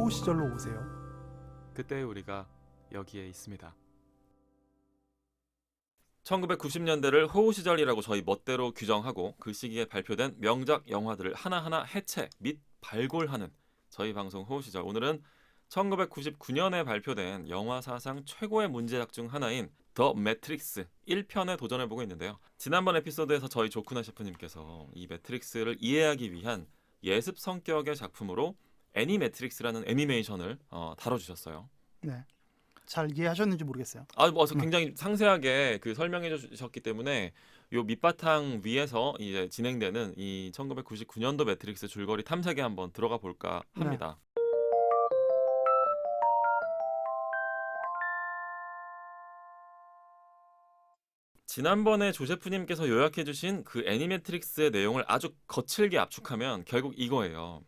호우 시절로 오세요. 그때 우리가 여기에 있습니다. 1990년대를 호우 시절이라고 저희 멋대로 규정하고 그 시기에 발표된 명작 영화들을 하나하나 해체 및 발굴하는 저희 방송 호우 시절. 오늘은 1999년에 발표된 영화 사상 최고의 문제작 중 하나인 더 매트릭스 1편에 도전해보고 있는데요. 지난번 에피소드에서 저희 조쿠나 셰프님께서 이 매트릭스를 이해하기 위한 예습 성격의 작품으로 애니매트릭스라는 애니메이션을 다뤄주셨어요. 네. 잘 이해하셨는지 모르겠어요. 굉장히 상세하게 그 설명해 주셨기 때문에 요 밑바탕 위에서 이제 진행되는 이 1999년도 매트릭스 줄거리 탐색에 한번 들어가 볼까 합니다. 지난번에 조세프님께서 요약해 주신 그 애니매트릭스의 내용을 아주 거칠게 압축하면 결국 이거예요.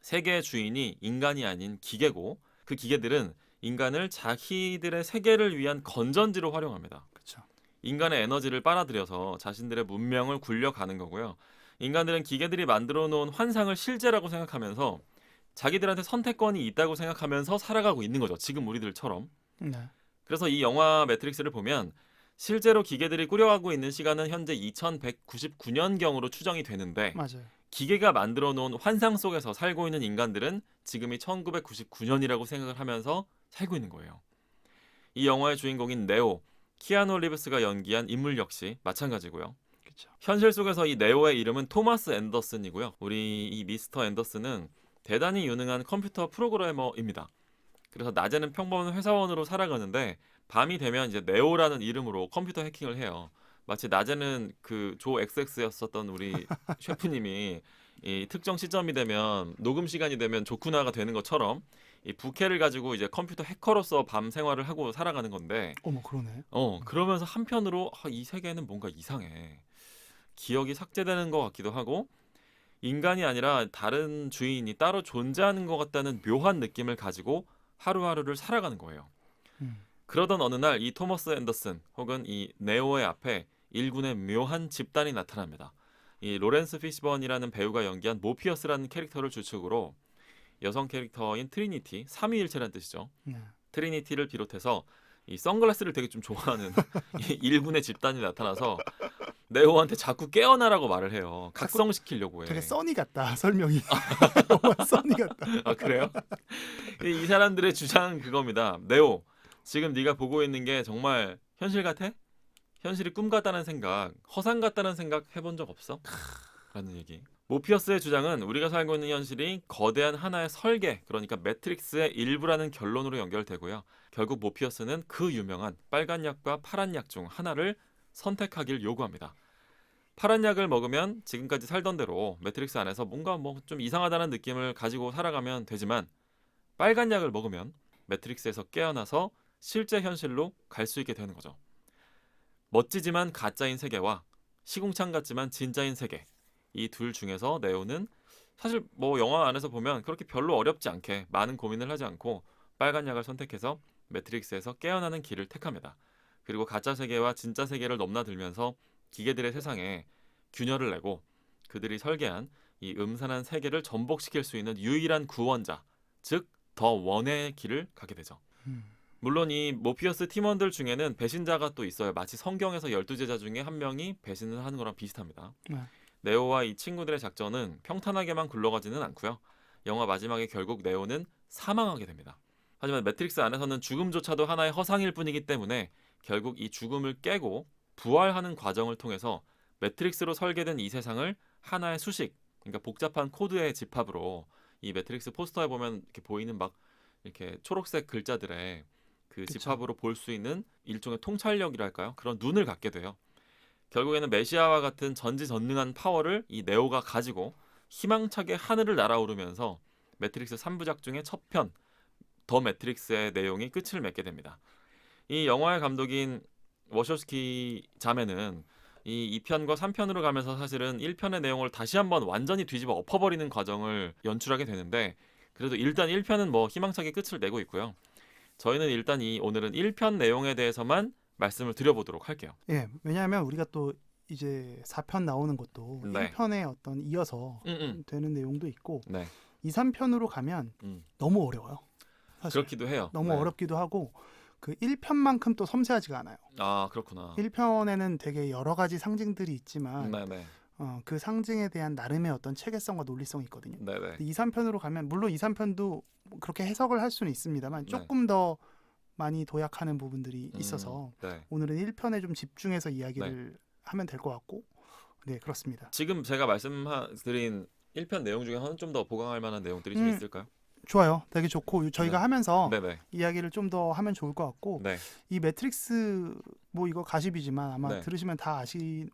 세계의 주인이 인간이 아닌 기계고 그 기계들은 인간을 자기들의 세계를 위한 건전지로 활용합니다. 그렇죠. 인간의 에너지를 빨아들여서 자신들의 문명을 굴려가는 거고요. 인간들은 기계들이 만들어 놓은 환상을 실제라고 생각하면서 자기들한테 선택권이 있다고 생각하면서 살아가고 있는 거죠. 지금 우리들처럼. 네. 그래서 이 영화 매트릭스를 보면 실제로 기계들이 꾸려가고 있는 시간은 현재 2199년경으로 추정이 되는데 맞아요. 기계가 만들어 놓은 환상 속에서 살고 있는 인간들은 지금이 1999년이라고 생각을 하면서 살고 있는 거예요. 이 영화의 주인공인 네오, 키아누 리브스가 연기한 인물 역시 마찬가지고요. 그렇죠. 현실 속에서 이 네오의 이름은 토마스 앤더슨이고요. 우리 이 미스터 앤더슨은 대단히 유능한 컴퓨터 프로그래머입니다. 그래서 낮에는 평범한 회사원으로 살아가는데 밤이 되면 이제 네오라는 이름으로 컴퓨터 해킹을 해요. 마치 낮에는 그 조 XX였었던 우리 셰프님이 이 특정 시점이 되면 녹음 시간이 되면 조쿠나가 되는 것처럼 이 부캐를 가지고 이제 컴퓨터 해커로서 밤 생활을 하고 살아가는 건데 그러네. 그러면서 한편으로 이 세계는 뭔가 이상해. 기억이 삭제되는 것 같기도 하고 인간이 아니라 다른 주인이 따로 존재하는 것 같다는 묘한 느낌을 가지고 하루하루를 살아가는 거예요. 음. 그러던 어느 날 이 토머스 앤더슨 혹은 이 네오의 앞에 일군의 묘한 집단이 나타납니다. 이 로렌스 피시번이라는 배우가 연기한 모피어스라는 캐릭터를 주축으로 여성 캐릭터인 트리니티, 삼위일체라는 뜻이죠. 네. 트리니티를 비롯해서 이 선글라스를 되게 좀 좋아하는 이 일군의 집단이 나타나서 네오한테 자꾸 깨어나라고 말을 해요. 각성시키려고 해. 되게 써니 같다 설명이. 영화 써니 같다. 아 그래요? 이 사람들의 주장은 그겁니다. 네오, 지금 네가 보고 있는 게 정말 현실 같아? 현실이 꿈 같다는 생각, 허상 같다는 생각 해본 적 없어? 라는 얘기. 모피어스의 주장은 우리가 살고 있는 현실이 거대한 하나의 설계, 그러니까 매트릭스의 일부라는 결론으로 연결되고요. 결국 모피어스는 그 유명한 빨간 약과 파란 약 중 하나를 선택하길 요구합니다. 파란 약을 먹으면 지금까지 살던 대로 매트릭스 안에서 뭔가 좀 이상하다는 느낌을 가지고 살아가면 되지만 빨간 약을 먹으면 매트릭스에서 깨어나서 실제 현실로 갈 수 있게 되는 거죠. 멋지지만 가짜인 세계와 시궁창 같지만 진짜인 세계, 이 둘 중에서 네오는 사실 영화 안에서 보면 그렇게 별로 어렵지 않게 많은 고민을 하지 않고 빨간 약을 선택해서 매트릭스에서 깨어나는 길을 택합니다. 그리고 가짜 세계와 진짜 세계를 넘나들면서 기계들의 세상에 균열을 내고 그들이 설계한 이 음산한 세계를 전복시킬 수 있는 유일한 구원자, 즉 더 원의 길을 가게 되죠. 음. 물론 이 모피어스 팀원들 중에는 배신자가 또 있어요. 마치 성경에서 12제자 중에 한 명이 배신을 하는 거랑 비슷합니다. 네. 네오와 이 친구들의 작전은 평탄하게만 굴러가지는 않고요. 영화 마지막에 결국 네오는 사망하게 됩니다. 하지만 매트릭스 안에서는 죽음조차도 하나의 허상일 뿐이기 때문에 결국 이 죽음을 깨고 부활하는 과정을 통해서 매트릭스로 설계된 이 세상을 하나의 수식, 그러니까 복잡한 코드의 집합으로 이 매트릭스 포스터에 보면 이렇게 보이는 막 이렇게 초록색 글자들의 그 그쵸. 집합으로 볼 수 있는 일종의 통찰력이랄까요? 그런 눈을 갖게 돼요. 결국에는 메시아와 같은 전지전능한 파워를 이 네오가 가지고 희망차게 하늘을 날아오르면서 매트릭스 3부작 중에 첫 편, 더 매트릭스의 내용이 끝을 맺게 됩니다. 이 영화의 감독인 워쇼스키 자매는 이 2편과 3편으로 가면서 사실은 1편의 내용을 다시 한번 완전히 뒤집어 엎어버리는 과정을 연출하게 되는데 그래도 일단 1편은 희망차게 끝을 내고 있고요. 저희는 일단 오늘은 1편 내용에 대해서만 말씀을 드려보도록 할게요. 예, 왜냐하면 우리가 또 이제 4편 나오는 것도 네. 1편에 어떤 이어서 음. 되는 내용도 있고 네. 2, 3편으로 가면 너무 어려워요. 사실. 그렇기도 해요. 너무 네. 어렵기도 하고 그 1편만큼 또 섬세하지가 않아요. 아 그렇구나. 1편에는 되게 여러 가지 상징들이 있지만 네네. 그 상징에 대한 나름의 어떤 체계성과 논리성이 있거든요. 네네. 근데 2, 3편으로 가면 물론 2, 3편도 그렇게 해석을 할 수는 있습니다만 네. 조금 더 많이 도약하는 부분들이 있어서 네. 오늘은 1편에 좀 집중해서 이야기를 하면 될 것 같고 네 그렇습니다. 지금 제가 말씀드린 1편 내용 중에 좀 더 보강할 만한 내용들이 좀 있을까요? 좋아요. 되게 좋고 저희가 네. 하면서 네네. 이야기를 좀 더 하면 좋을 것 같고 네. 이 매트릭스 뭐 이거 가십이지만 아마 네. 들으시면 다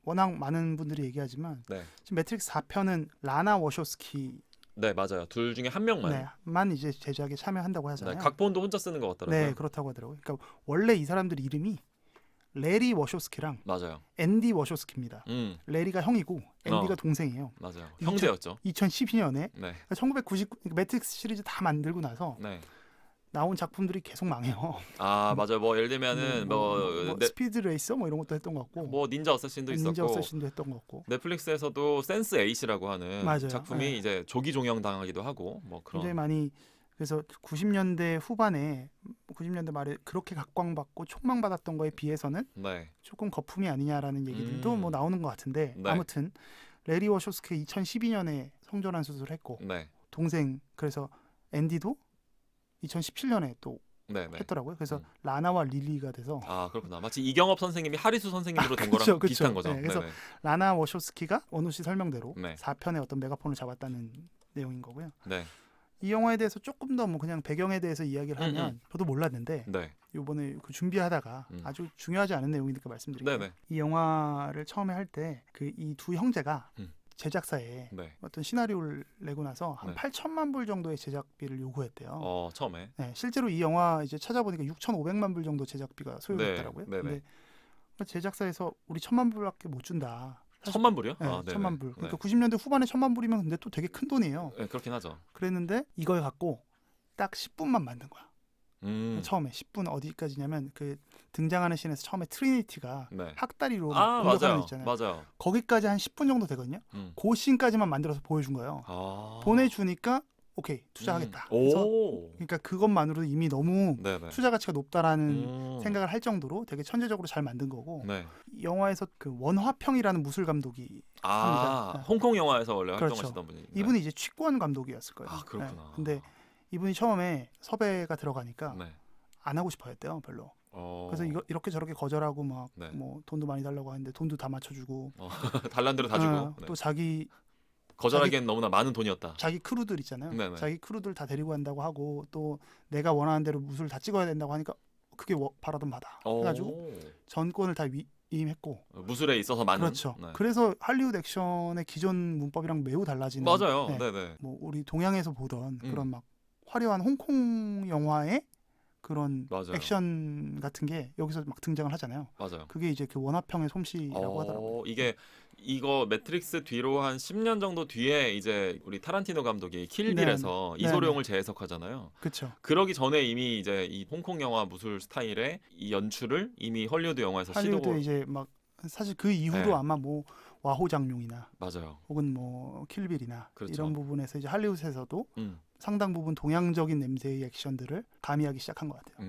워낙 많은 분들이 얘기하지만 네. 지금 매트릭스 4편은 라나 워쇼스키 네 맞아요. 둘 중에 한 명만. 만 이제 제작에 참여한다고 하잖아요. 네, 각본도 혼자 쓰는 것 같더라고요. 네, 그렇다고 하더라고요. 그러니까 원래 이 사람들 이름이 레리 워쇼스키랑 맞아요. 앤디 워쇼스키입니다. 레리가 형이고 앤디가 동생이에요. 맞아요. 형제였죠. 2012년에 네. 1999 매트릭스 시리즈 다 만들고 나서 네. 나온 작품들이 계속 망해요. 아 맞아요. 뭐 예를 들면은 스피드 레이서 뭐 이런 것도 했던 것 같고 뭐 닌자 어쌔신도 있었고 닌자 어쌔신도 했던 것 같고 넷플릭스에서도 센스 에잇이라고 하는 맞아요. 작품이 네. 이제 조기 종영 당하기도 하고 뭐 그런. 굉장히 많이 그래서 90년대 후반에 90년대 말에 그렇게 각광받고 촉망받았던 거에 비해서는 네. 조금 거품이 아니냐라는 얘기들도 뭐 나오는 것 같은데 네. 아무튼 레리 워쇼스키 2012년에 성전환 수술을 했고 네. 동생 그래서 앤디도 2017년에 또 네. 네. 했더라고요. 그래서 라나와 릴리가 돼서 아 그렇구나. 마치 이경업 선생님이 하리수 선생님으로 된 그쵸, 거랑 그쵸. 비슷한 거죠. 네, 그래서 네네. 라나 워쇼스키가 원우 씨 설명대로 네. 4편에 어떤 메가폰을 잡았다는 내용인 거고요. 네. 이 영화에 대해서 조금 더 뭐 그냥 배경에 대해서 이야기를 하면 저도 몰랐는데 네. 이번에 그 준비하다가 아주 중요하지 않은 내용이니까 말씀드릴게요. 네네. 이 영화를 처음에 할 때 그 이 두 형제가 제작사에 네. 어떤 시나리오를 내고 나서 한 네. 8천만 불 정도의 제작비를 요구했대요. 처음에. 네, 실제로 이 영화 이제 찾아보니까 6,500만 불 정도 제작비가 소요됐더라고요. 네. 네네. 근데 제작사에서 우리 1,000만 불밖에 못 준다. 사실 1000만 불이요? 네, 아, 네네. 1,000만 불. 그러니까 네. 90년대 후반에 1,000만 불이면 근데 또 되게 큰 돈이에요. 네, 그렇긴 하죠. 그랬는데 이걸 갖고 딱 10분만 만든 거야. 처음에 10분 어디까지냐면 그 등장하는 씬에서 처음에 트리니티가 네. 학다리로 맞아요. 공격하는 거 있잖아요. 맞아요. 거기까지 한 10분 정도 되거든요. 그 씬까지만 만들어서 보여준 거예요. 보내주니까 오케이 투자하겠다. 그래서 오. 그러니까 그것만으로도 이미 너무 네네. 투자 가치가 높다라는 생각을 할 정도로 되게 천재적으로 잘 만든 거고 네. 이 영화에서 그 원화평이라는 무술 감독이 아, 합니다. 홍콩 영화에서 원래 그렇죠. 활동하시던 분이. 네. 이분이 이제 취권 감독이었을 거예요. 아, 그렇구나. 네. 근데 이분이 처음에 섭외가 들어가니까 네. 안 하고 싶어 했대요, 별로. 그래서 이렇게 저렇게 거절하고 막 네. 뭐 돈도 많이 달라고 하는데 돈도 다 맞춰주고 달란 대로 다 주고. 네. 또 자기 거절하기엔 너무나 많은 돈이었다. 자기 크루들 있잖아요. 네네. 자기 크루들 다 데리고 간다고 하고 또 내가 원하는 대로 무술 다 찍어야 된다고 하니까 그게 바라던 바다. 해가지고 전권을 다 위임했고 무술에 있어서 많은. 그렇죠. 네. 그래서 할리우드 액션의 기존 문법이랑 매우 달라지는. 맞아요. 네. 네네. 뭐 우리 동양에서 보던 그런 막 화려한 홍콩 영화의 그런 맞아요. 액션 같은 게 여기서 막 등장을 하잖아요. 맞아요. 그게 이제 그 원화평의 솜씨라고 하더라고요. 이거 매트릭스 뒤로 한 10년 정도 뒤에 이제 우리 타란티노 감독이 킬빌에서 이소룡을 재해석하잖아요. 그렇죠. 그러기 전에 이미 이제 이 홍콩 영화 무술 스타일의 이 연출을 이미 헐리우드 영화에서 할리우드 이제 막 사실 그 이후로 네. 아마 뭐 와호장룡이나 맞아요. 혹은 뭐 킬빌이나 그렇죠. 이런 부분에서 이제 할리우드에서도 상당 부분 동양적인 냄새의 액션들을 가미하기 시작한 것 같아요.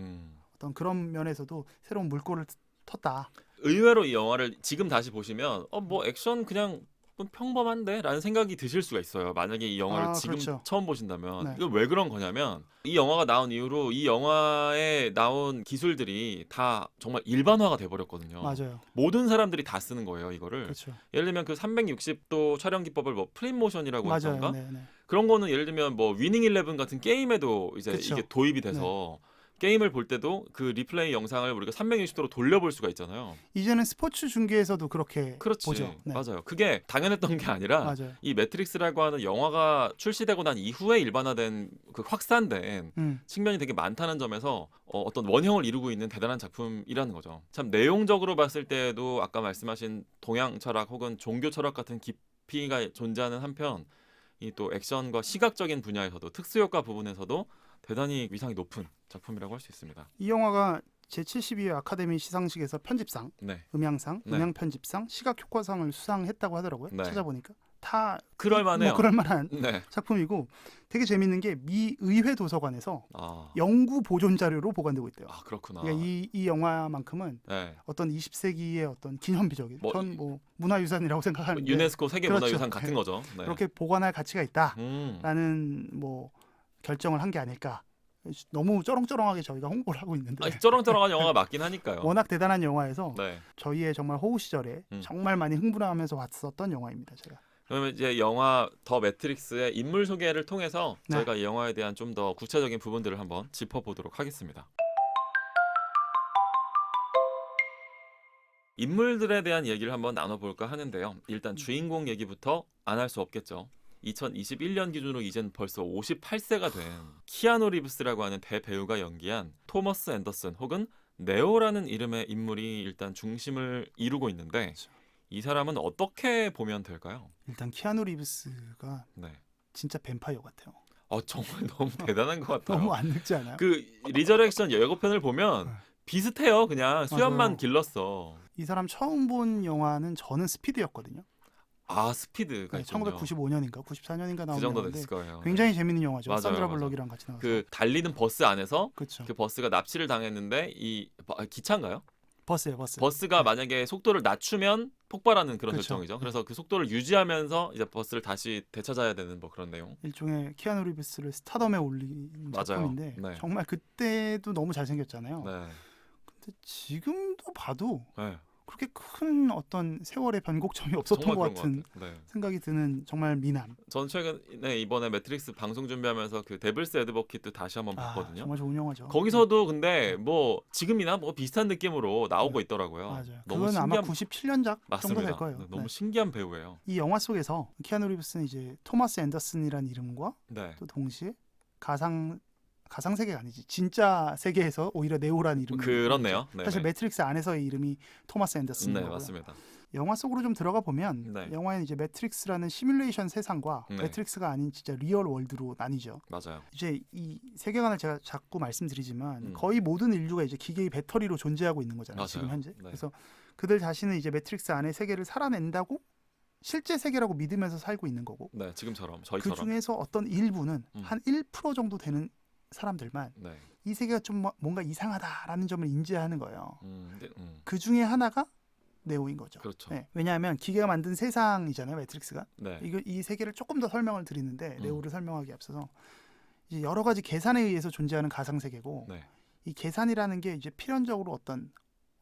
어떤 그런 면에서도 새로운 물꼬를 텄다. 의외로 이 영화를 지금 다시 보시면 뭐 액션 그냥 평범한데? 라는 생각이 드실 수가 있어요. 만약에 이 영화를 지금 그렇죠. 처음 보신다면. 네. 이거 왜 그런 거냐면 이 영화가 나온 이후로 이 영화에 나온 기술들이 다 정말 일반화가 돼버렸거든요. 맞아요. 모든 사람들이 다 쓰는 거예요. 이거를. 그렇죠. 예를 들면 그 360도 촬영 기법을 뭐 프리모션이라고 맞아요. 하던가 네, 네. 그런 거는 예를 들면 뭐 위닝 11 같은 게임에도 이제 그쵸. 이게 도입이 돼서 게임을 볼 때도 그 리플레이 영상을 우리가 360도로 돌려볼 수가 있잖아요. 이제는 스포츠 중계에서도 그렇게 그렇지. 보죠. 네. 맞아요. 그게 당연했던 게 아니라 맞아요. 이 매트릭스라고 하는 영화가 출시되고 난 이후에 일반화된 그 확산된 측면이 되게 많다는 점에서 어떤 원형을 이루고 있는 대단한 작품이라는 거죠. 참 내용적으로 봤을 때도 아까 말씀하신 동양 철학 혹은 종교 철학 같은 깊이가 존재하는 한편 이 또 액션과 시각적인 분야에서도 특수효과 부분에서도 대단히 위상이 높은 작품이라고 할 수 있습니다. 이 영화가 제72회 아카데미 시상식에서 편집상, 네. 음향상, 네. 음향편집상, 시각효과상을 수상했다고 하더라고요. 네. 찾아보니까 다 그럴 만해요. 뭐 그럴 만한 네. 작품이고 되게 재밌는 게 미 의회 도서관에서 아, 영구 보존 자료로 보관되고 있대요. 아 그렇구나. 그러니까 이 영화만큼은 네. 어떤 20세기의 어떤 기념비적이 뭐, 전 뭐 문화유산이라고 생각하는데 유네스코 세계문화유산 그렇죠. 같은 네. 거죠. 네. 그렇게 보관할 가치가 있다라는 음. 뭐 결정을 한 게 아닐까. 너무 쩌렁쩌렁하게 저희가 홍보를 하고 있는데 아, 쩌렁쩌렁한 영화가 맞긴 하니까요. 워낙 대단한 영화여서 네. 저희의 정말 호우 시절에 정말 많이 흥분하면서 봤었던 영화입니다. 제가. 그러면 이제 영화 더 매트릭스의 인물 소개를 통해서 네. 저희가 이 영화에 대한 좀 더 구체적인 부분들을 한번 짚어보도록 하겠습니다. 인물들에 대한 얘기를 한번 나눠볼까 하는데요. 일단 주인공 얘기부터 안 할 수 없겠죠. 2021년 기준으로 이젠 벌써 58세가 된 키아누 리브스라고 하는 대배우가 연기한 토머스 앤더슨 혹은 네오라는 이름의 인물이 일단 중심을 이루고 있는데 그렇죠. 이 사람은 어떻게 보면 될까요? 일단 키아누 리브스가 네. 진짜 뱀파이어 같아요. 정말 너무 대단한 것 같아요. 너무 안 늙지 않아요? 그 리저렉션 예고편을 보면 네. 비슷해요. 그냥 수염만 맞아요. 길렀어. 이 사람 처음 본 영화는 저는 스피드였거든요. 아 스피드가 네, 있군요. 1995년인가 94년인가 나온 그 정도 영화인데 됐을 거예요. 굉장히 재밌는 영화죠. 맞아요, 산드라 맞아요. 블럭이랑 같이 나와서. 그 달리는 버스 안에서 그렇죠. 그 버스가 납치를 당했는데 기차인가요? 버스예요, 버스가 네. 만약에 속도를 낮추면 폭발하는 그런 그렇죠. 설정이죠. 그래서 그 속도를 유지하면서 이제 버스를 다시 되찾아야 되는 뭐 그런 내용. 일종의 키아누 리브스를 스타덤에 올린 맞아요. 작품인데 네. 정말 그때도 너무 잘생겼잖아요. 네. 근데 지금도 봐도 네. 그렇게 큰 어떤 세월의 변곡점이 없었던 정말 것 그런 같은 것 같아요. 네. 생각이 드는 정말 미남. 전 최근에 이번에 매트릭스 방송 준비하면서 그 데블스 애드버킷도 다시 한번 봤거든요. 정말 좋은 영화죠. 거기서도 근데 뭐 지금이나 뭐 비슷한 느낌으로 나오고 네. 있더라고요. 맞아요. 너무 그건 아마 신기한 97년작 정도 맞습니다. 될 거예요. 네, 너무 네. 신기한 배우예요. 이 영화 속에서 키아누 리브스는 이제 토마스 앤더슨이라는 이름과 네. 또 동시에 가상 세계가 아니지 진짜 세계에서 오히려 네오라는 이름이 그렇네요. 네. 사실 매트릭스 안에서의 이름이 토마스 네, 앤더슨이고요. 맞습니다. 영화 속으로 좀 들어가 보면 네. 영화에는 이제 매트릭스라는 시뮬레이션 세상과 네. 매트릭스가 아닌 진짜 리얼 월드로 나뉘죠. 맞아요. 이제 이 세계관을 제가 자꾸 말씀드리지만 음. 거의 모든 인류가 이제 기계의 배터리로 존재하고 있는 거잖아요. 맞아요. 지금 현재. 네. 그래서 그들 자신은 이제 매트릭스 안의 세계를 살아낸다고 실제 세계라고 믿으면서 살고 있는 거고. 네, 지금처럼 그 저희처럼. 중에서 어떤 일부는 음. 한 1% 정도 되는 사람들만 네. 이 세계가 좀 뭔가 이상하다라는 점을 인지하는 거예요. 네, 그 중에 하나가 네오인 거죠. 그렇죠. 네, 왜냐하면 기계가 만든 세상이잖아요, 매트릭스가. 네. 이 세계를 조금 더 설명을 드리는데 음. 네오를 설명하기 앞서서 이제 여러 가지 계산에 의해서 존재하는 가상 세계고 네. 이 계산이라는 게 이제 필연적으로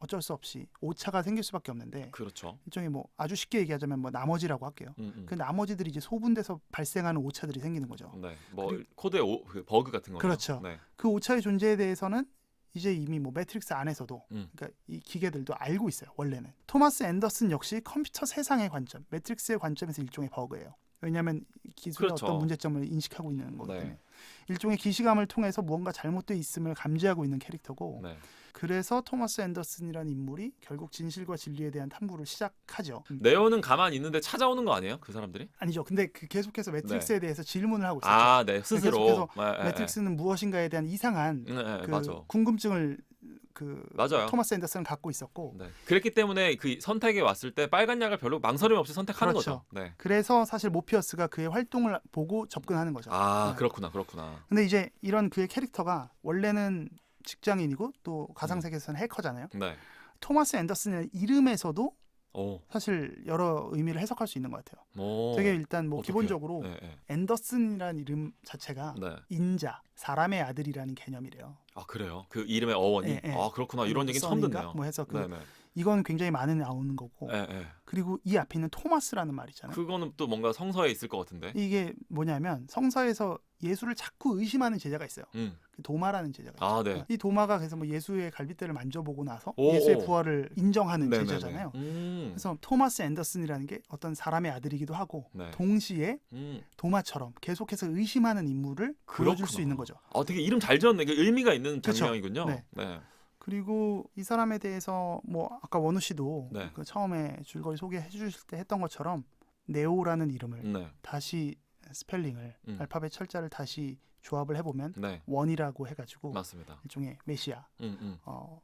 어쩔 수 없이 오차가 생길 수밖에 없는데 그렇죠. 일종의 뭐 아주 쉽게 얘기하자면 뭐 나머지라고 할게요. 그 나머지들이 이제 소분돼서 발생하는 오차들이 생기는 거죠. 네. 뭐 그리고- 코드의 그 버그 같은 거죠. 그렇죠. 네. 그 오차의 존재에 대해서는 이제 이미 뭐 매트릭스 안에서도 음. 그러니까 이 기계들도 알고 있어요. 원래는 토마스 앤더슨 역시 컴퓨터 세상의 관점, 매트릭스의 관점에서 일종의 버그예요. 왜냐하면 기술의 그렇죠. 어떤 문제점을 인식하고 있는 거기 네. 때문에 일종의 기시감을 통해서 무언가 잘못되어 있음을 감지하고 있는 캐릭터고 네. 그래서 토마스 앤더슨이라는 인물이 결국 진실과 진리에 대한 탐구를 시작하죠. 네오는 가만히 있는데 찾아오는 거 아니에요? 그 사람들이? 아니죠. 근데 그 계속해서 매트릭스에 대해서 질문을 하고 있었죠. 아, 네. 스스로. 계속해서 네, 매트릭스는 무엇인가에 대한 이상한 네, 네, 그 맞아. 궁금증을 그 맞아요. 토마스 앤더슨은 갖고 있었고 네. 그랬기 때문에 그 선택에 왔을 때 빨간 약을 별로 망설임 없이 선택하는 그렇죠. 거죠. 네. 그래서 사실 모피어스가 그의 활동을 보고 접근하는 거죠. 아, 네. 그렇구나. 근데 이제 이런 그의 캐릭터가 원래는 직장인이고 또 가상세계에서는 해커잖아요. 네. 토마스 앤더슨의 이름에서도 오. 사실 여러 의미를 해석할 수 있는 것 같아요. 오. 되게 일단 뭐 어떡해요? 기본적으로 네, 네. 앤더슨이라는 이름 자체가 네. 인자, 사람의 아들이라는 개념이래요. 아, 그래요. 그 이름의 어원이. 네, 네. 아, 그렇구나. 이런 얘기 처음 썬인가? 듣네요. 뭐 해서 네, 네. 이건 굉장히 많이 나오는 거고. 네, 네. 그리고 이 앞에 있는 토마스라는 말 있잖아요. 그거는 또 뭔가 성서에 있을 것 같은데. 이게 뭐냐면 성서에서 예수를 자꾸 의심하는 제자가 있어요. 음. 그 도마라는 제자가 있어요. 아, 네. 이 도마가 그래서 뭐 예수의 갈빗대를 만져보고 나서 오, 예수의 오. 부활을 인정하는 네네네. 제자잖아요. 음. 그래서 토마스 앤더슨이라는 게 어떤 사람의 아들이기도 하고 네. 동시에 음. 도마처럼 계속해서 의심하는 인물을 보여줄 수 그렇구나. 있는 거죠. 아, 되게 이름 잘 지었네. 그 의미가 있는 그쵸. 장면이군요. 네. 네. 그리고 이 사람에 대해서 뭐 아까 원우 씨도 네. 그 처음에 줄거리 소개해 주실 때 했던 것처럼 네오라는 이름을 네. 다시 스펠링을 알파벳 철자를 다시 조합을 해보면 네. 원이라고 해가지고 맞습니다. 일종의 메시아 음. 어,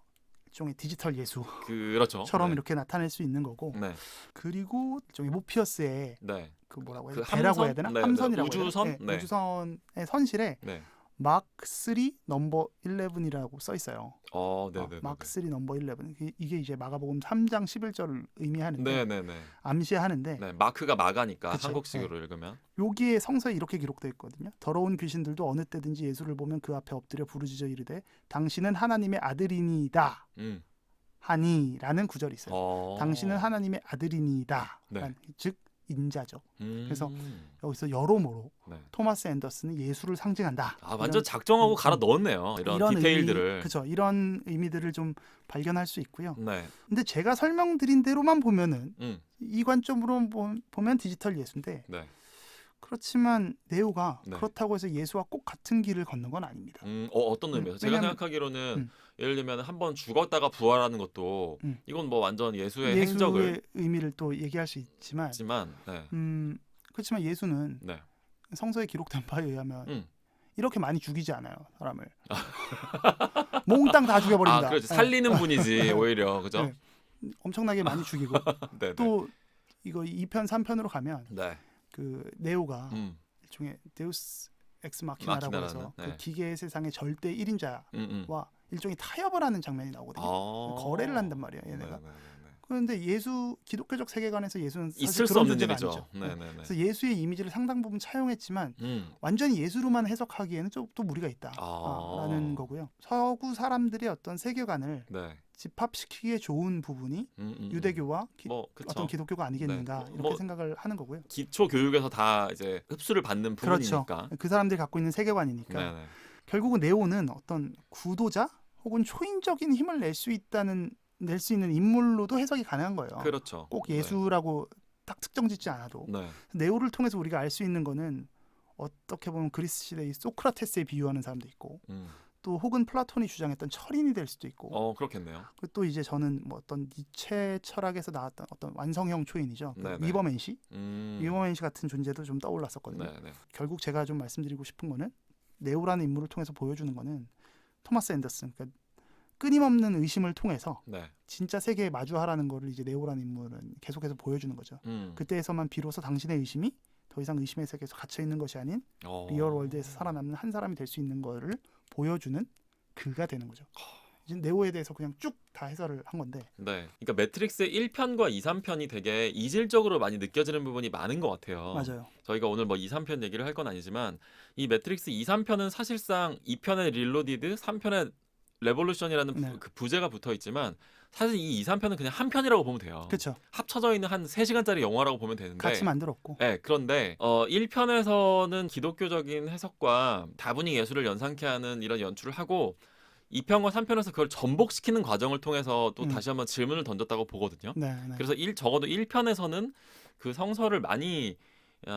일종의 디지털 예수처럼 그렇죠. 네. 이렇게 나타낼 수 있는 거고 네. 그리고 일종의 모피어스의 네. 그 뭐라고 해야 그 돼? 배라고 해야 함선? 되나? 네, 함선이라고 네. 해야 우주선? 되나? 네. 우주선의 선실에 네. 마크 3 넘버 11이라고 써 있어요. 네, 네. 마크 3 넘버 11. 이게 이제 마가복음 3장 11절을 의미하는데 네, 네, 네. 암시하는데 네, 마크가 마가니까 그쵸. 한국식으로 읽으면. 여기에 성서에 이렇게 기록되어 있거든요. 더러운 귀신들도 어느 때든지 예수를 보면 그 앞에 엎드려 부르짖어 이르되 당신은 하나님의 아들이니이다 하니라는 구절이 있어요. 당신은 하나님의 아들이니이다. 네. 즉 인자죠. 그래서 음. 여기서 여러모로 네. 토마스 앤더슨은 예수를 상징한다. 완전 작정하고 갈아 넣었네요. 이런 디테일들을. 그렇죠. 이런 의미들을 좀 발견할 수 있고요. 네. 근데 제가 설명드린 대로만 보면은 음. 이 관점으로 보면 디지털 예수인데 네. 그렇지만 네오가 네. 그렇다고 해서 예수와 꼭 같은 길을 걷는 건 아닙니다. 어떤 의미에서? 제가 왜냐면- 생각하기로는 예를 들면 한번 죽었다가 부활하는 것도 이건 뭐 완전 예수의 행적을 의미를 또 얘기할 수 있지만 네. 그렇지만 예수는 네. 성서에 기록된 바에 의하면 음. 이렇게 많이 죽이지 않아요, 사람을. 몽땅 다 죽여버린다. 그렇지. 살리는 분이지 오히려. 그죠? 네. 엄청나게 많이 죽이고 네, 네. 또 이거 2편 3편으로 가면 네. 그 네오가 일종의 데우스 엑스 마키나라고 마키나라는, 해서 네. 그 기계의 세상의 절대 1인자와 음. 일종의 타협을 하는 장면이 나오거든요. 거래를 한단 말이에요, 얘네가. 네. 그런데 기독교적 세계관에서 예수는 사실 있을 수 그런 없는 존재가 일이죠. 아니죠. 네. 그래서 예수의 이미지를 상당 부분 차용했지만 완전히 예수로만 해석하기에는 또 무리가 있다라는 거고요. 서구 사람들의 어떤 세계관을 네. 집합시키기에 좋은 부분이 유대교와 어떤 기독교가 아니겠는가 네. 이렇게 생각을 하는 거고요. 기초 교육에서 다 이제 흡수를 받는 부분이니까. 그렇죠. 그 사람들이 갖고 있는 세계관이니까. 네네. 결국은 네오는 어떤 구도자 혹은 초인적인 힘을 낼 수 있는 인물로도 해석이 가능한 거예요. 그렇죠. 꼭 예수라고 딱 특정 짓지 않아도. 네. 네오를 통해서 우리가 알 수 있는 거는 어떻게 보면 그리스 시대의 소크라테스에 비유하는 사람도 있고 또 혹은 플라톤이 주장했던 철인이 될 수도 있고. 그렇겠네요. 또 이제 저는 뭐 어떤 니체 철학에서 나왔던 어떤 완성형 초인이죠. 네네. 위버맨시. 위버맨시 같은 존재도 좀 떠올랐었거든요. 네네. 결국 제가 좀 말씀드리고 싶은 거는 네오라는 인물을 통해서 보여주는 거는 토마스 앤더슨, 그러니까 끊임없는 의심을 통해서 네. 진짜 세계에 마주하라는 거를 이제 네오라는 인물은 계속해서 보여주는 거죠. 그때에서만 비로소 당신의 의심이 더 이상 의심의 세계에서 gat혀 있는 것이 아닌 리얼 월드에서 살아남는 한 사람이 될 수 있는 거를 보여주는 그가 되는 거죠. 이제 네오에 대해서 그냥 쭉 다 해설을 한 건데. 네. 그러니까 매트릭스 1편과 2, 3편이 되게 이질적으로 많이 느껴지는 부분이 많은 것 같아요. 맞아요. 저희가 오늘 뭐 2, 3편 얘기를 할 건 아니지만 이 매트릭스 2, 3편은 사실상 2편의 릴로디드, 3편의 레볼루션이라는 그 부제가 붙어 있지만 사실 이 2, 3편은 그냥 한 편이라고 보면 돼요. 그렇죠. 합쳐져 있는 한 3시간짜리 영화라고 보면 되는데 같이 만들었고. 네, 그런데 1편에서는 기독교적인 해석과 다분히 예술을 연상케 하는 이런 연출을 하고 2편과 3편에서 그걸 전복시키는 과정을 통해서 또 다시 한번 질문을 던졌다고 보거든요. 네. 그래서 적어도 1편에서는 그 성서를 많이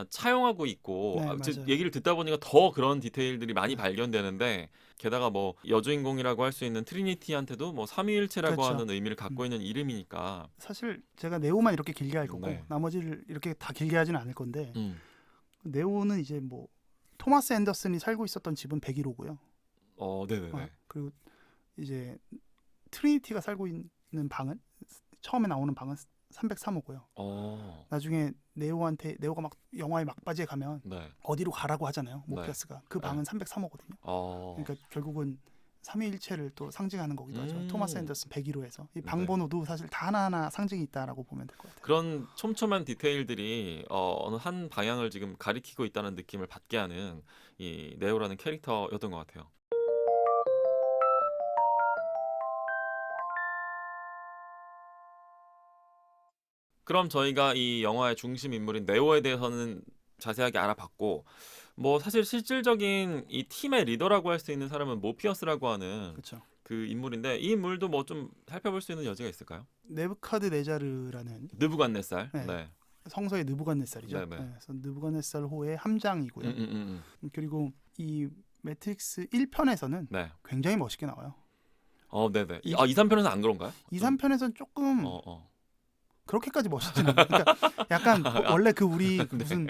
차용하고 있고 얘기를 듣다 보니까 더 그런 디테일들이 많이 발견되는데 게다가 뭐 여주인공이라고 할 수 있는 트리니티한테도 뭐 삼위일체라고 그렇죠. 하는 의미를 갖고 있는 이름이니까 사실 제가 네오만 이렇게 길게 할 거고 나머지를 이렇게 다 길게 하지는 않을 건데 네오는 이제 뭐 토마스 앤더슨이 살고 있었던 집은 101호고요. 네네네. 그리고 이제 트리니티가 살고 있는 방은 처음에 나오는 방은 303호고요. 나중에 네오가 막 영화의 막바지에 가면 어디로 가라고 하잖아요. 모피어스가. 그 방은 303호거든요. 그러니까 결국은 삼위일체를 또 상징하는 거기도 하죠. 토마스 앤더슨 101호에서 이 방번호도 사실 다 하나하나 상징이 있다라고 보면 될 것 같아요. 그런 촘촘한 디테일들이 어느 한 방향을 지금 가리키고 있다는 느낌을 받게 하는 이 네오라는 캐릭터였던 것 같아요. 그럼 저희가 이 영화의 중심 인물인 네오에 대해서는 자세하게 알아봤고 뭐 사실 실질적인 이 팀의 리더라고 할 수 있는 사람은 모피어스라고 하는 그렇죠. 그 인물인데 이 인물도 뭐 좀 살펴볼 수 있는 여지가 있을까요? 네부카드네자르라는 느부갓네살. 네. 성서의 느부갓네살이죠. 그래서 느부갓네살호의 함장이고요. 그리고 이 매트릭스 1편에서는 굉장히 멋있게 나와요. 네네. 2, 3편에서는 안 그런가요? 2, 3편에서는 조금 그렇게까지 멋있지는 않아요. 그러니까 약간 원래 그 우리 무슨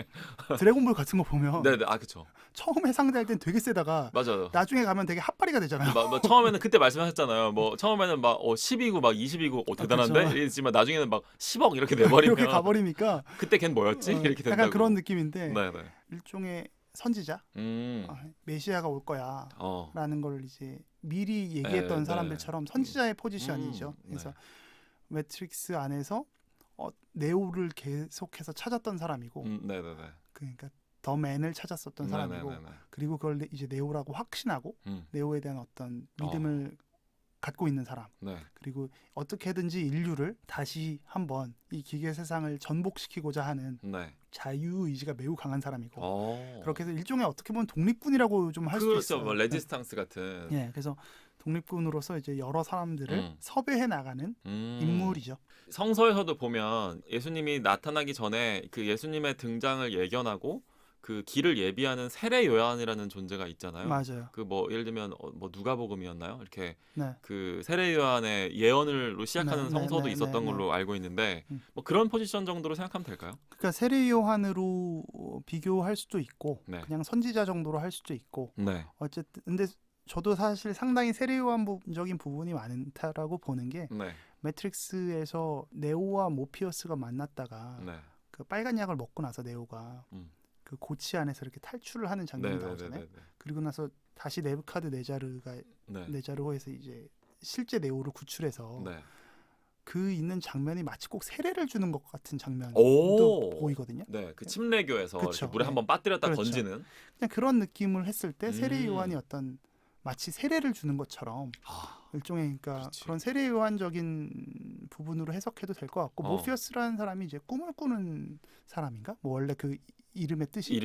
드래곤볼 같은 거 보면 네네. 아 그쵸. 처음에 상대할 땐 되게 세다가 맞아요. 나중에 가면 되게 핫바리가 되잖아요. 뭐 처음에는 그때 말씀하셨잖아요. 뭐 처음에는 막 10이고 막 20이고 대단한데 그쵸. 이랬지만 나중에는 막 10억 이렇게 내버리면 이렇게 가버리니까 그때 걘 뭐였지? 이렇게 된다고. 약간 그런 느낌인데 네네. 일종의 선지자, 메시아가 올 거야라는 걸 이제 미리 얘기했던 네, 사람들처럼 선지자의 포지션이죠. 그래서 매트릭스 안에서 네오를 계속해서 찾았던 사람이고, 네네네. 그러니까 더 맨을 찾았었던 사람이고, 네네네. 그리고 그걸 이제 네오라고 확신하고 네오에 대한 어떤 믿음을 갖고 있는 사람. 네. 그리고 어떻게든지 인류를 다시 한번 이 기계 세상을 전복시키고자 하는 네. 자유 의지가 매우 강한 사람이고, 그렇게 그렇게 해서 일종의 어떻게 보면 독립군이라고 좀 할 수도 그렇죠. 있어요. 뭐 레지스탕스 같은. 예, 그래서 독립군으로서 이제 여러 사람들을 섭외해 나가는 인물이죠. 성서에서도 보면 예수님이 나타나기 전에 그 예수님의 등장을 예견하고 그 길을 예비하는 세례 요한이라는 존재가 있잖아요. 맞아요. 그 뭐 예를 들면 뭐 누가복음이었나요? 이렇게 네. 그 세례 요한의 예언으로 시작하는 네, 성서도 네, 있었던 네, 걸로 알고 있는데 뭐 그런 포지션 정도로 생각하면 될까요? 그러니까 세례 요한으로 비교할 수도 있고, 네. 그냥 선지자 정도로 할 수도 있고. 네. 어쨌든 근데 저도 사실 상당히 세례 요한적인 부분이 많다라고 보는 게, 네. 매트릭스에서 네오와 모피어스가 만났다가 네. 그 빨간 약을 먹고 나서 네오가 그 고치 안에서 이렇게 탈출을 하는 장면이 나오잖아요. 그리고 나서 다시 네부카드네자르가 네자르호에서 이제 실제 네오를 구출해서 그 있는 장면이 마치 꼭 세례를 주는 것 같은 장면도 보이거든요. 네, 그 침례교에서 그쵸. 이렇게 물에 네. 한번 빠뜨렸다 그렇죠. 던지는. 그냥 그런 느낌을 했을 때 세례 요한이 어떤 마치 세례를 주는 것처럼 일종의 그러니까 그렇지. 그런 세례 요한적인 부분으로 해석해도 될 것 같고, 모피어스라는 사람이 이제 꿈을 꾸는 사람인가? 뭐 원래 그 이름의 뜻이요?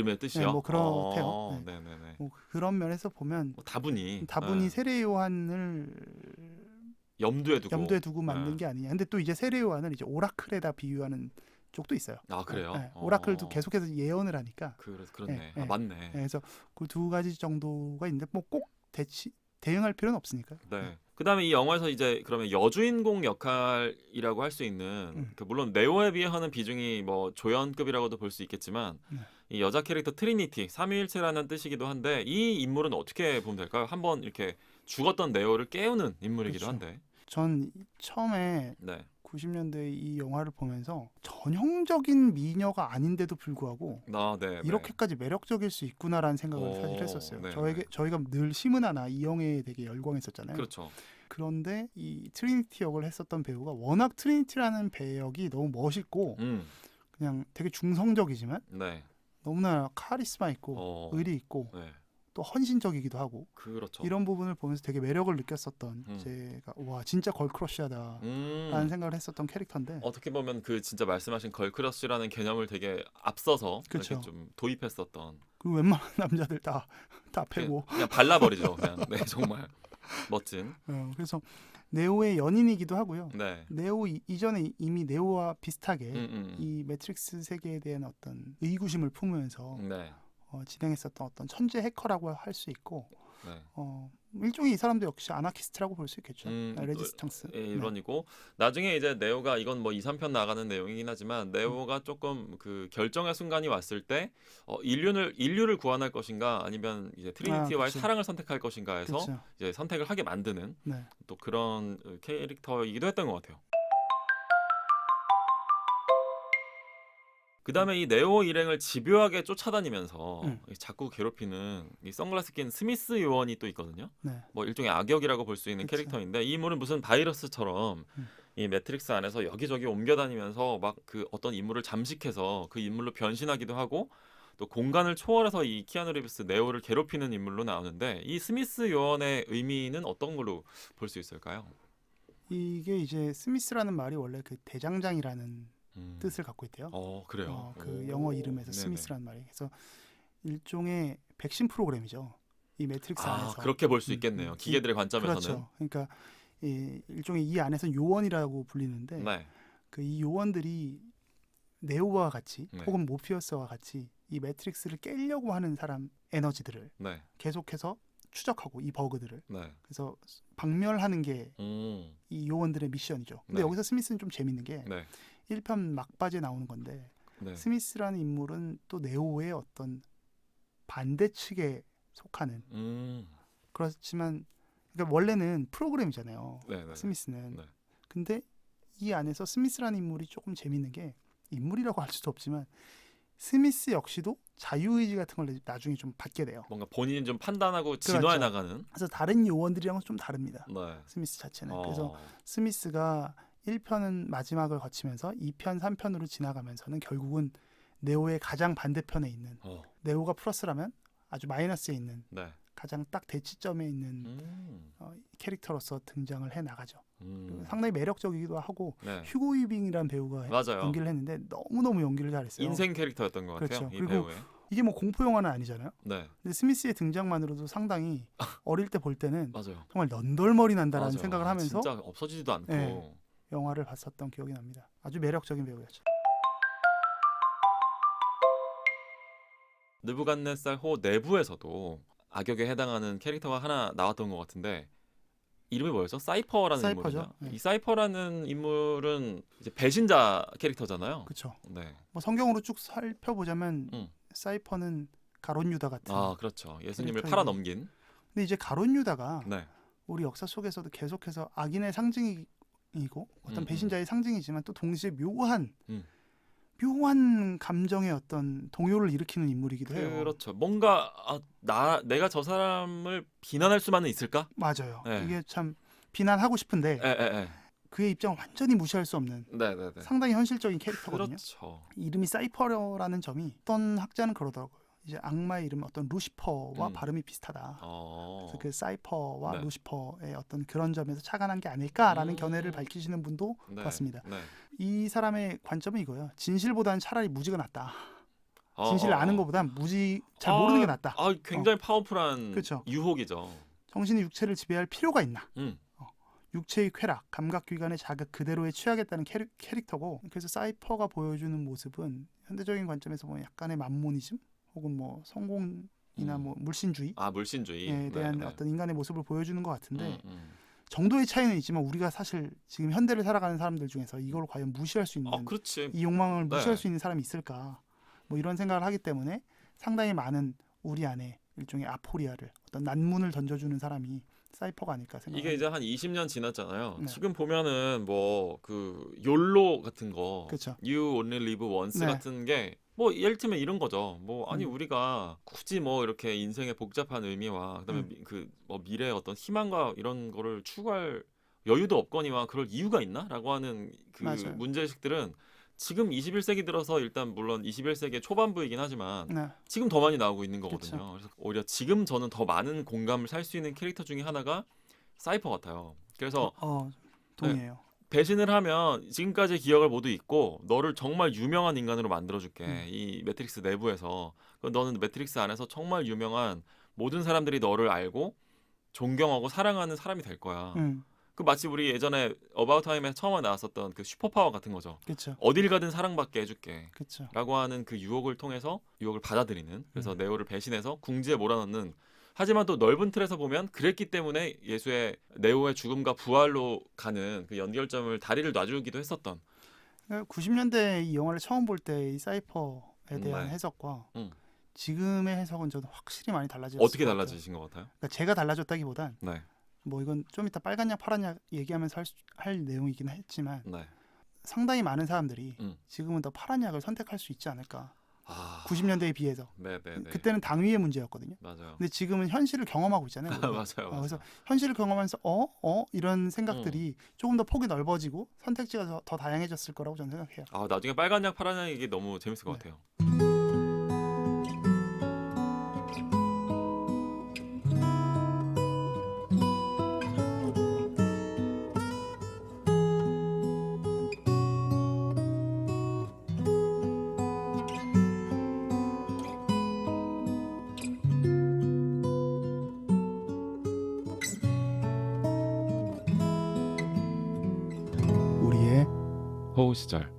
네, 뭐 그렇대요. 네. 네네네. 뭐 그런 면에서 보면 뭐 다분히 세례 요한을 염두에 두고 만든 게 아니냐. 근데 또 이제 세례 요한을 이제 오라클에다 비유하는 쪽도 있어요. 아 그래요? 네. 오라클도 계속해서 예언을 하니까. 그렇네. 맞네. 그래서 그 두 가지 정도가 있는데 뭐 꼭 대응할 필요는 없으니까. 네. 그다음에 이 영화에서 이제 그러면 여주인공 역할이라고 할 수 있는 물론 네오에 비하는 비중이 뭐 조연급이라고도 볼 수 있겠지만 이 여자 캐릭터 트리니티, 삼위일체라는 뜻이기도 한데 이 인물은 어떻게 보면 될까요? 한번 이렇게 죽었던 네오를 깨우는 인물이기도 한데. 전 처음에 90년대 이 영화를 보면서 전형적인 미녀가 아닌데도 불구하고 이렇게까지 매력적일 수 있구나라는 생각을 사실 했었어요. 저희가 늘 심은하나 이영애에 되게 열광했었잖아요. 그렇죠. 그런데 이 트리니티 역을 했었던 배우가 워낙 트리니티라는 배역이 너무 멋있고 그냥 되게 중성적이지만 너무나 카리스마 있고 의리 있고 또 헌신적이기도 하고, 그렇죠. 이런 부분을 보면서 되게 매력을 느꼈었던 제가 와 진짜 걸크러쉬하다라는 생각을 했었던 캐릭터인데, 어떻게 보면 그 진짜 말씀하신 걸크러쉬라는 개념을 되게 앞서서 이렇게 좀 도입했었던. 그 웬만한 남자들 다 패고 그냥 발라버리죠. 그냥 정말 멋진. 그래서 네오의 연인이기도 하고요. 네오 이전에 이미 네오와 비슷하게 이 매트릭스 세계에 대한 어떤 의구심을 품으면서 진행했었던 어떤 천재 해커라고 할 수 있고, 일종의 이 사람도 역시 아나키스트라고 볼 수 있겠죠. 레지스탕스 일원이고 나중에 이제 네오가 이건 뭐 2, 3편 나가는 내용이긴 하지만 네오가 조금 그 결정의 순간이 왔을 때 인류를 구원할 것인가 아니면 이제 트리니티와의 사랑을 선택할 것인가 해서 이제 선택을 하게 만드는 또 그런 캐릭터이기도 했던 것 같아요. 그다음에 이 네오 일행을 집요하게 쫓아다니면서 자꾸 괴롭히는 이 선글라스 낀 스미스 요원이 또 있거든요. 뭐 일종의 악역이라고 볼 수 있는 캐릭터인데 이 인물은 무슨 바이러스처럼 이 매트릭스 안에서 여기저기 옮겨다니면서 막 그 어떤 인물을 잠식해서 그 인물로 변신하기도 하고 또 공간을 초월해서 이 키아누 리브스 네오를 괴롭히는 인물로 나오는데 이 스미스 요원의 의미는 어떤 걸로 볼 수 있을까요? 이게 이제 스미스라는 말이 원래 그 대장장이라는 뜻을 갖고 있대요. 그래요. 그 영어 이름에서 스미스라는 말이. 그래서 일종의 백신 프로그램이죠. 이 매트릭스 안에서. 그렇게 볼 수 있겠네요. 기계들의 관점에서는. 그렇죠. 그러니까 일종의 이 안에서는 요원이라고 불리는데 그 이 요원들이 네오와 같이 혹은 모피어스와 같이 이 매트릭스를 깨려고 하는 사람 에너지들을 계속해서 추적하고 이 버그들을. 네. 그래서 박멸하는 게 이 요원들의 미션이죠. 근데 네. 여기서 스미스는 좀 재밌는 게 네. 1편 막바지에 나오는 건데 네. 스미스라는 인물은 또 네오의 어떤 반대 측에 속하는 그렇지만 그러니까 원래는 프로그램이잖아요. 네, 네. 스미스는. 네. 근데 이 안에서 스미스라는 인물이 조금 재밌는 게 인물이라고 할 수도 없지만 스미스 역시도 자유의지 같은 걸 나중에 좀 받게 돼요. 뭔가 본인이 좀 판단하고 진화해 그렇죠. 나가는. 그래서 다른 요원들이랑은 좀 다릅니다. 네. 스미스 자체는. 그래서 스미스가 1편은 마지막을 거치면서 2편, 3편으로 지나가면서는 결국은 네오의 가장 반대편에 있는 네오가 플러스라면 아주 마이너스에 있는 네. 가장 딱 대치점에 있는 캐릭터로서 등장을 해 나가죠. 상당히 매력적이기도 하고 네. 휴고 위빙이라는 배우가 맞아요. 연기를 했는데 너무너무 연기를 잘했어요. 인생 캐릭터였던 것 그렇죠. 같아요. 이 그리고 배우의. 이게 뭐 공포 영화는 아니잖아요. 네. 근데 스미스의 등장만으로도 상당히 어릴 때 볼 때는 맞아요. 정말 넌덜머리 난다라는 맞아요. 생각을 하면서 진짜 없어지지도 않고. 네. 영화를 봤었던 기억이 납니다. 아주 매력적인 배우였죠. 느부갓네살 호 내부에서도 악역에 해당하는 캐릭터가 하나 나왔던 것 같은데 이름이 뭐였어? 사이퍼라는 사이퍼죠. 인물이죠. 네. 이 사이퍼라는 인물은 이제 배신자 캐릭터잖아요. 그렇죠. 네. 뭐 성경으로 쭉 살펴보자면 사이퍼는 가론 유다 같은. 아 그렇죠. 예수님을 캐릭터이고. 팔아 넘긴. 근데 이제 가론 유다가 네. 우리 역사 속에서도 계속해서 악인의 상징이고 어떤 배신자의 상징이지만 또 동시에 묘한 감정의 어떤 동요를 일으키는 인물이기도 해요. 그렇죠. 뭔가 내가 저 사람을 비난할 수만은 있을까? 맞아요. 네. 이게 참 비난하고 싶은데 그의 입장을 완전히 무시할 수 없는 상당히 현실적인 캐릭터거든요. 그렇죠. 이름이 사이퍼라는 점이 어떤 학자는 그러더라고요. 이제 악마의 이름 어떤 루시퍼와 발음이 비슷하다. 그래서 그 사이퍼와 네. 루시퍼의 어떤 그런 점에서 착안한 게 아닐까라는 견해를 밝히시는 분도 봤습니다. 네. 이 사람의 관점은 이거예요. 진실보다는 차라리 무지가 낫다. 진실을 아는 것보단 무지 잘 모르는 게 낫다. 굉장히 파워풀한 그렇죠. 유혹이죠. 정신이 육체를 지배할 필요가 있나? 육체의 쾌락, 감각기관의 자극 그대로에 취하겠다는 캐릭터고, 그래서 사이퍼가 보여주는 모습은 현대적인 관점에서 보면 약간의 만모니즘 혹은 뭐 성공이나 뭐 물신주의, 물신주의에 대한 어떤 인간의 모습을 보여주는 것 같은데 정도의 차이는 있지만 우리가 사실 지금 현대를 살아가는 사람들 중에서 이걸 과연 무시할 수 있는 이 욕망을 무시할 수 있는 사람이 있을까? 뭐 이런 생각을 하기 때문에 상당히 많은 우리 안에 일종의 아포리아를 어떤 난문을 던져주는 사람이 사이퍼가 아닐까 생각합니다. 이게 이제 한 20년 지났잖아요. 네. 지금 보면은 뭐 그 욜로 같은 거, 그렇죠. You Only Live Once 네. 같은 게 뭐 예를 들면 이런 거죠. 뭐 아니 우리가 굳이 뭐 이렇게 인생의 복잡한 의미와 그다음에 그 뭐 미래의 어떤 희망과 이런 거를 추구할 여유도 없거니와 그럴 이유가 있나라고 하는 그 맞아요. 문제의식들은 지금 21세기 들어서 일단 물론 21세기의 초반부이긴 하지만 네. 지금 더 많이 나오고 있는 거거든요. 그쵸. 그래서 오히려 지금 저는 더 많은 공감을 살 수 있는 캐릭터 중에 하나가 사이퍼 같아요. 그래서 동의해요. 배신을 하면 지금까지의 기억을 모두 잊고 너를 정말 유명한 인간으로 만들어줄게. 이 매트릭스 내부에서. 너는 매트릭스 안에서 정말 유명한 모든 사람들이 너를 알고 존경하고 사랑하는 사람이 될 거야. 그 마치 우리 예전에 어바웃 타임에서 처음에 나왔었던 그 슈퍼파워 같은 거죠. 그렇죠. 어딜 가든 사랑받게 해줄게. 그렇죠. 라고 하는 그 유혹을 통해서 유혹을 받아들이는, 그래서 네오를 배신해서 궁지에 몰아넣는, 하지만 또 넓은 틀에서 보면 그랬기 때문에 예수의 네오의 죽음과 부활로 가는 그 연결점을 다리를 놔주기도 했었던. 90년대 이 영화를 처음 볼 때 이 사이퍼에 대한 해석과 지금의 해석은 저는 확실히 많이 달라졌어요. 어떻게 달라지신 것 같아요? 그러니까 제가 달라졌다기보단 네. 뭐 이건 좀 이따 빨간 약 파란 약 얘기하면서 할 내용이긴 했지만 네. 상당히 많은 사람들이 지금은 더 파란 약을 선택할 수 있지 않을까. 90년대에 비해서. 네네네. 그때는 당위의 문제였거든요. 맞아요. 근데 지금은 현실을 경험하고 있잖아요. 맞아요. 그래서 현실을 경험하면서 이런 생각들이 조금 더 폭이 넓어지고 선택지가 더 다양해졌을 거라고 저는 생각해요. 나중에 빨간 약 파란 약 이게 너무 재밌을 것 같아요. 우리의 호우 시절.